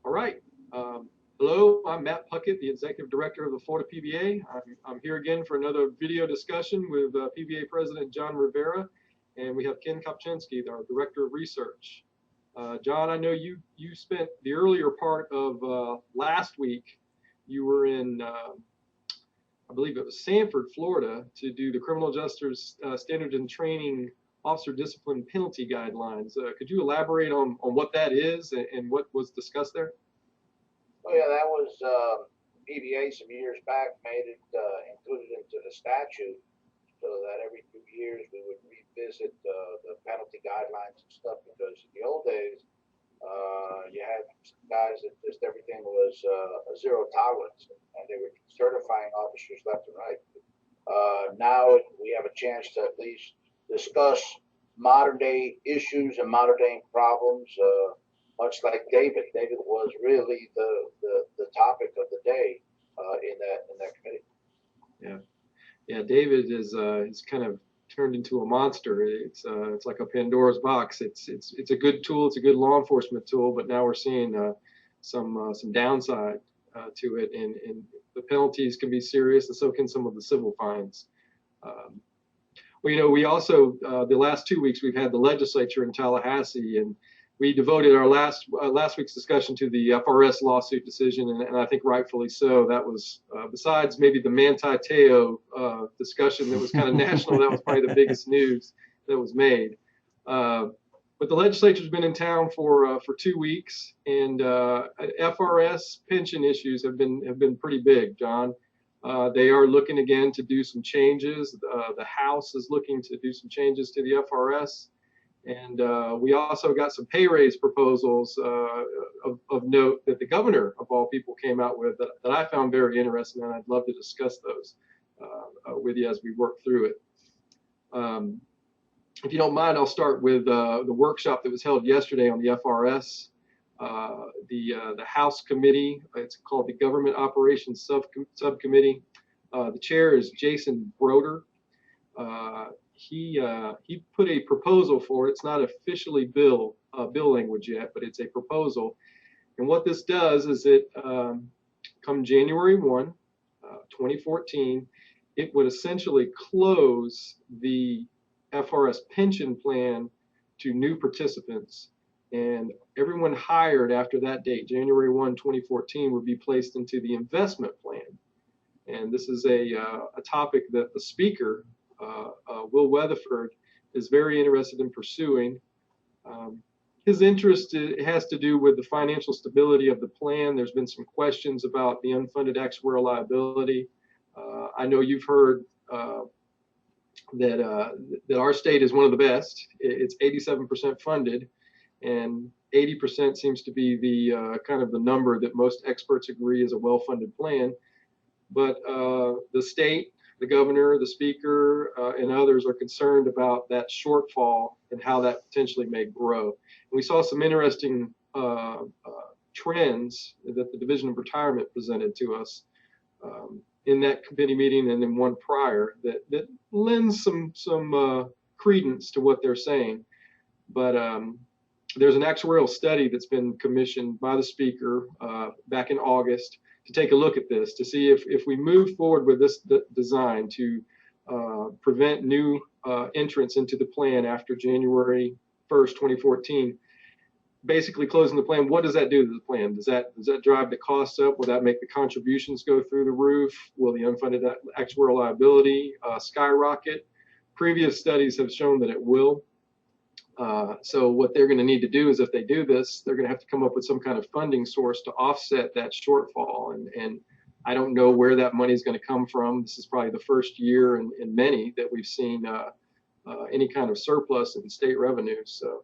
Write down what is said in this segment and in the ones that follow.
All right. Hello, I'm Matt Puckett, the Executive Director of the Florida PBA. I'm here again for another video discussion with PBA President John Rivera, and we have Ken Kopczynski, our Director of Research. John, I know you spent the earlier part of last week. You were in, I believe it was Sanford, Florida, to do the Criminal Justice Standards and Training Officer Discipline Penalty Guidelines. Could you elaborate on what that is and what was discussed there? Oh yeah, that was PBA some years back made it included into the statute, so that every 2 years we would revisit the penalty guidelines and stuff. Because in the old days, you had guys that just everything was a zero tolerance, and they were certifying officers left and right. Now we have a chance to at least discuss modern day issues and modern day problems. Much like David was really the topic of the day in that committee. Yeah. David is he's kind of turned into a monster. It's like a Pandora's box. It's a good tool. It's a good law enforcement tool, but now we're seeing some downside to it, and the penalties can be serious, and so can some of the civil fines. Well, we also the last 2 weeks we've had the legislature in Tallahassee, and we devoted our last week's discussion to the FRS lawsuit decision, and I think rightfully so. That was, besides maybe the Manti Te'o discussion that was kind of national, that was probably the biggest news that was made. But the legislature's been in town for 2 weeks, and FRS pension issues have been pretty big, John. They are looking again to do some changes. The House is looking to do some changes to the FRS. And we also got some pay raise proposals of note that the governor, of all people, came out with that I found very interesting, and I'd love to discuss those with you as we work through it. If you don't mind, I'll start with the workshop that was held yesterday on the FRS. The House committee, it's called the Government Operations Subcommittee. The chair is Jason Broder. He put a proposal forward. It's not officially bill language yet, but it's a proposal. And what this does is it, come January 1, 2014, it would essentially close the FRS pension plan to new participants. And everyone hired after that date, January 1, 2014, would be placed into the investment plan. And this is a topic that the speaker, Will Weatherford, is very interested in pursuing. His interest has to do with the financial stability of the plan. There's been some questions about the unfunded actuarial liability. I know you've heard that our state is one of the best. It's 87% funded, and 80% seems to be the kind of the number that most experts agree is a well-funded plan. But the state, the governor, the speaker, and others are concerned about that shortfall and how that potentially may grow. And we saw some interesting trends that the Division of Retirement presented to us in that committee meeting and in one prior that lends some credence to what they're saying. But there's an actuarial study that's been commissioned by the speaker back in August to take a look at this, to see if we move forward with this design to prevent new entrants into the plan after January 1st, 2014, basically closing the plan. What does that do to the plan? Does that drive the costs up? Will that make the contributions go through the roof? Will the unfunded actuarial liability skyrocket? Previous studies have shown that it will. So what they're going to need to do is, if they do this, they're going to have to come up with some kind of funding source to offset that shortfall. And I don't know where that money is going to come from. This is probably the first year in many that we've seen any kind of surplus in state revenues. So,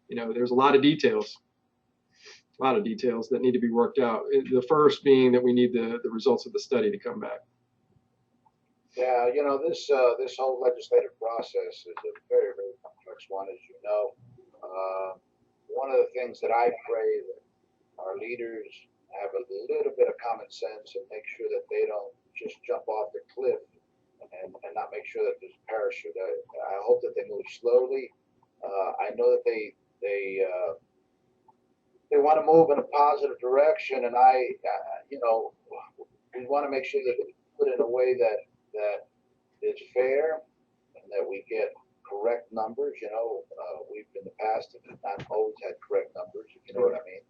there's a lot of details that need to be worked out. The first being that we need the results of the study to come back. Yeah, this whole legislative process is a very, very complex one, as you know. One of the things that I pray that our leaders have a little bit of common sense and make sure that they don't just jump off the cliff and not make sure that there's a parachute. I hope that they move slowly. I know that they they want to move in a positive direction, and you know, we want to make sure that it's put in a way that is fair and that we get correct numbers. You know, we've in the past have not always had correct numbers, if you know what I mean.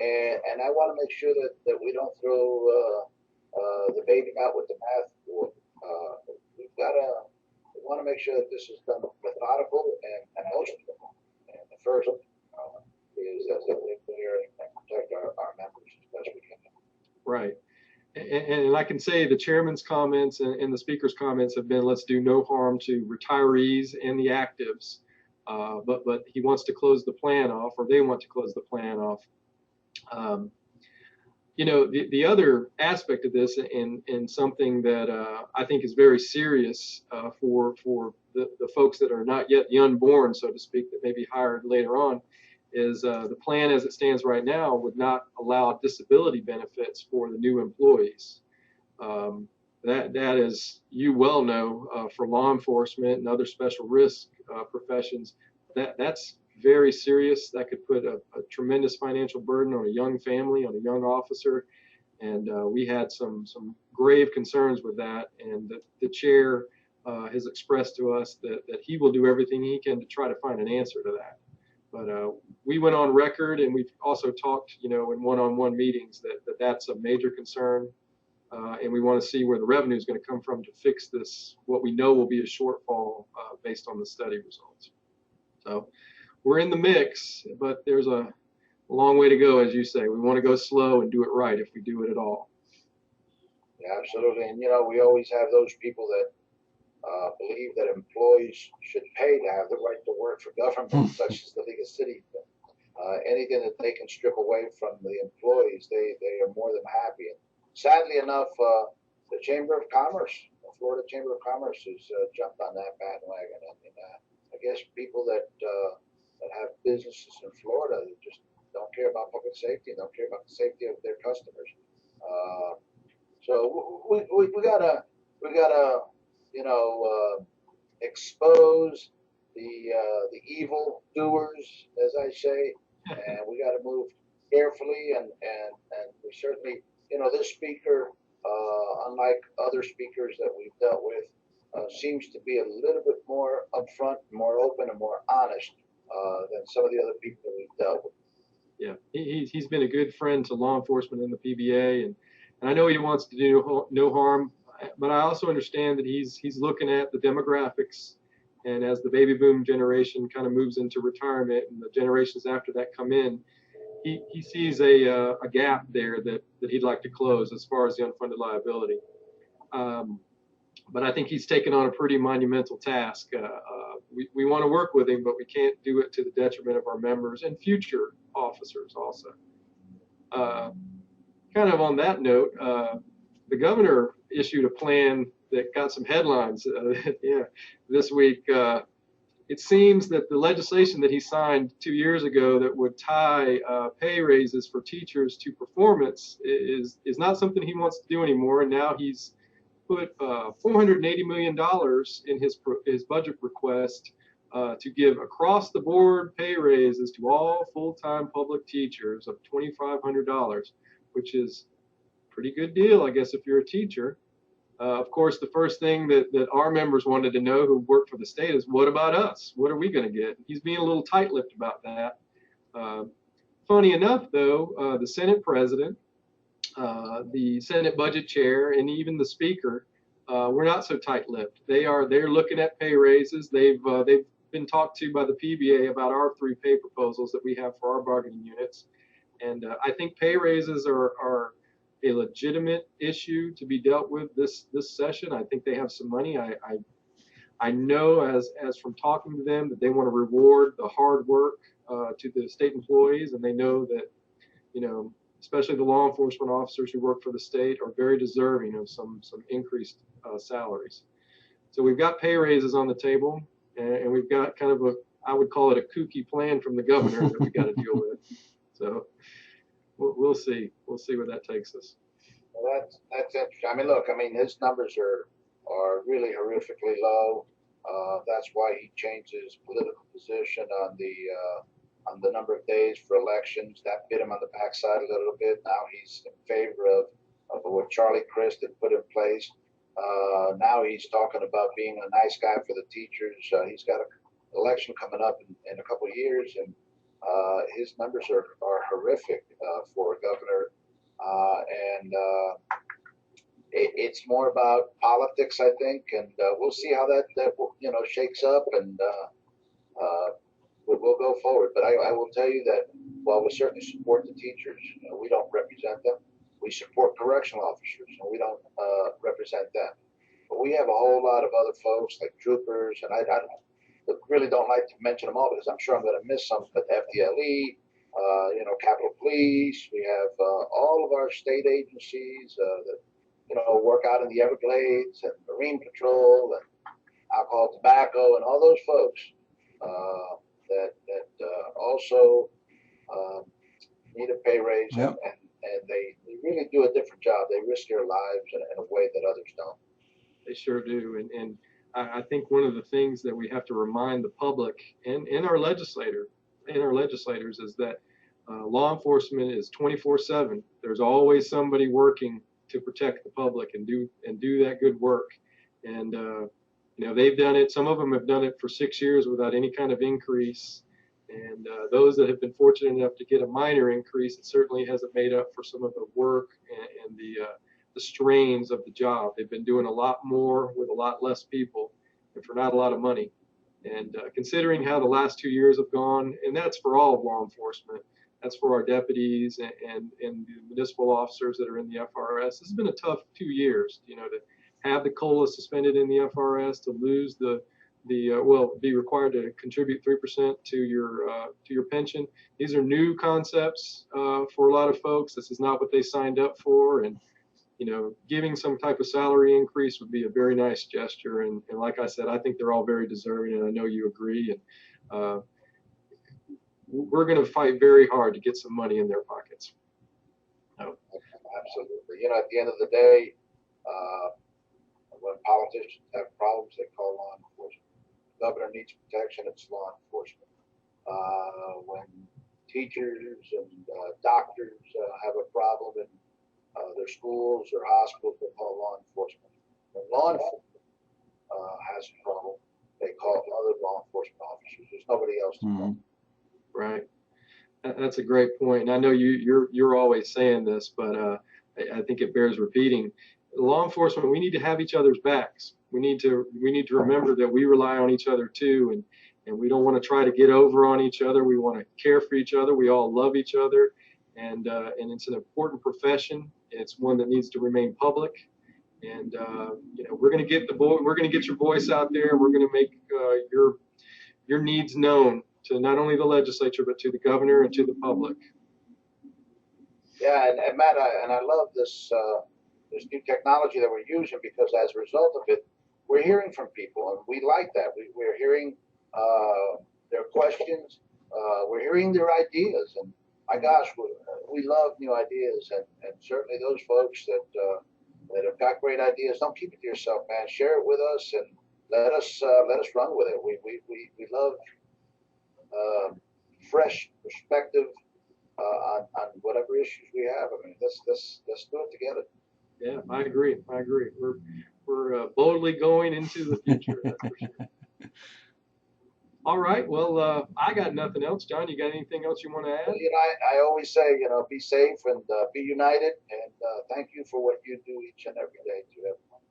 And I want to make sure that we don't throw the baby out with the bathwater. We want to make sure that this is done methodical and emotional. And the first is that we clear and protect our members as best we can. Right. And I can say the chairman's comments and the speaker's comments have been, let's do no harm to retirees and the actives. But he wants to close the plan off, or they want to close the plan off. You know, the other aspect of this, and something that I think is very serious for the folks that are not yet the unborn, so to speak, that may be hired later on, is the plan as it stands right now would not allow disability benefits for the new employees. That is, you well know, for law enforcement and other special risk professions, that's very serious. That could put a tremendous financial burden on a young family, on a young officer. And we had some grave concerns with that. And the chair has expressed to us that he will do everything he can to try to find an answer to that. But we went on record, and we've also talked, you know, in one-on-one meetings that's a major concern. And we want to see where the revenue is going to come from to fix this, what we know will be a shortfall based on the study results. So we're in the mix, but there's a long way to go, as you say. We want to go slow and do it right if we do it at all. Yeah, absolutely. And, you know, we always have those people that believe that employees should pay to have the right to work for government, such as the League of Cities. Anything that they can strip away from the employees, they are more than happy. And sadly enough, the Chamber of Commerce, the Florida Chamber of Commerce, has jumped on that bandwagon. I mean, I guess people that have businesses in Florida that just don't care about public safety, don't care about the safety of their customers. So we gotta you know expose the evil doers, as I say, and we got to move carefully. And we certainly, you know, this speaker, unlike other speakers that we've dealt with, seems to be a little bit more upfront, more open, and more honest than some of the other people that we've dealt with. Yeah, he's been a good friend to law enforcement in the PBA, and I know he wants to do no harm, but I also understand that he's looking at the demographics, and as the baby boom generation kind of moves into retirement and the generations after that come in, he sees a gap there that he'd like to close as far as the unfunded liability. But I think he's taken on a pretty monumental task. We want to work with him, but we can't do it to the detriment of our members and future officers also. Kind of on that note, the governor issued a plan that got some headlines this week. It seems that the legislation that he signed 2 years ago that would tie pay raises for teachers to performance is not something he wants to do anymore, and now he's put $480 million in his budget request to give across the board pay raises to all full-time public teachers of $2,500, which is a pretty good deal, I guess, if you're a teacher. Of course, the first thing that our members wanted to know who work for the state is, what about us? What are we going to get? He's being a little tight-lipped about that. Funny enough, though, the Senate president, the Senate budget chair, and even the speaker were not so tight-lipped. They're looking at pay raises. They've been talked to by the PBA about our 3 pay proposals that we have for our bargaining units, and I think pay raises are a legitimate issue to be dealt with this session. I think they have some money. I know as from talking to them that they want to reward the hard work to the state employees, and they know that, you know, especially the law enforcement officers who work for the state are very deserving of some increased salaries. So we've got pay raises on the table, and we've got kind of I would call it a kooky plan from the governor that we got to deal with. So we'll see. We'll see where that takes us. Well, that's interesting. I mean, look, his numbers are really horrifically low. That's why he changed his political position on on the number of days for elections. That bit him on the backside a little bit. Now he's in favor of what Charlie Crist had put in place. Now he's talking about being a nice guy for the teachers. He's got an election coming up in a couple of years, and his numbers are horrific for a governor. It's more about politics, I think, and we'll see how that shakes up, and we'll go forward. But I will tell you that while we certainly support the teachers, we don't represent them. We support correctional officers, and we don't represent them. But we have a whole lot of other folks like troopers, and I really don't like to mention them all because I'm sure I'm going to miss some. But FDLE, Capitol Police, we have all of our state agencies that work out in the Everglades, and Marine Patrol, and alcohol, tobacco, and all those folks that also need a pay raise, Yep. and they really do a different job. They risk their lives in a way that others don't. They sure do. And I think one of the things that we have to remind the public and our legislators is that law enforcement is 24/7. There's always somebody working to protect the public and do that good work. And they've done it. Some of them have done it for 6 years without any kind of increase. And those that have been fortunate enough to get a minor increase, it certainly hasn't made up for some of the work and the strains of the job. They've been doing a lot more with a lot less people and for not a lot of money. And considering how the last 2 years have gone, and that's for all of law enforcement, that's for our deputies and the municipal officers that are in the FRS. This has been a tough 2 years, to have the COLA suspended in the FRS, to lose be required to contribute 3% to your pension. These are new concepts for a lot of folks. This is not what they signed up for, and giving some type of salary increase would be a very nice gesture. And like I said, I think they're all very deserving, and I know you agree. And we're going to fight very hard to get some money in their pockets. Absolutely. At the end of the day, when politicians have problems, they call law enforcement. The governor needs protection, it's law enforcement. When teachers and doctors have a problem in their schools or hospitals, they call law enforcement. When law enforcement has a problem, they call other law enforcement officers. There's nobody else to call. Right. That's a great point. And I know you're always saying this, but I think it bears repeating. Law enforcement, we need to have each other's backs. We need to remember that we rely on each other too, and we don't want to try to get over on each other. We want to care for each other. We all love each other, and it's an important profession. It's one that needs to remain public. And we're going to get your voice out there. We're going to make your needs known to not only the legislature but to the governor and to the public. Yeah, and Matt, I love this new technology that we're using, because as a result of it, we're hearing from people, and we like that. We're hearing their questions, we're hearing their ideas, and my gosh, we love new ideas, and certainly those folks that have got great ideas, don't keep it to yourself, man. Share it with us, and let us run with it. We love fresh perspective on whatever issues we have. I mean, let's do it together. Yeah, I agree. We're boldly going into the future. That's for sure. All right. Well, I got nothing else. John, you got anything else you want to add? Well, I always say, be safe and be united. And thank you for what you do each and every day to everyone.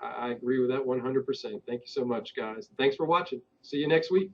I agree with that 100%. Thank you so much, guys. Thanks for watching. See you next week.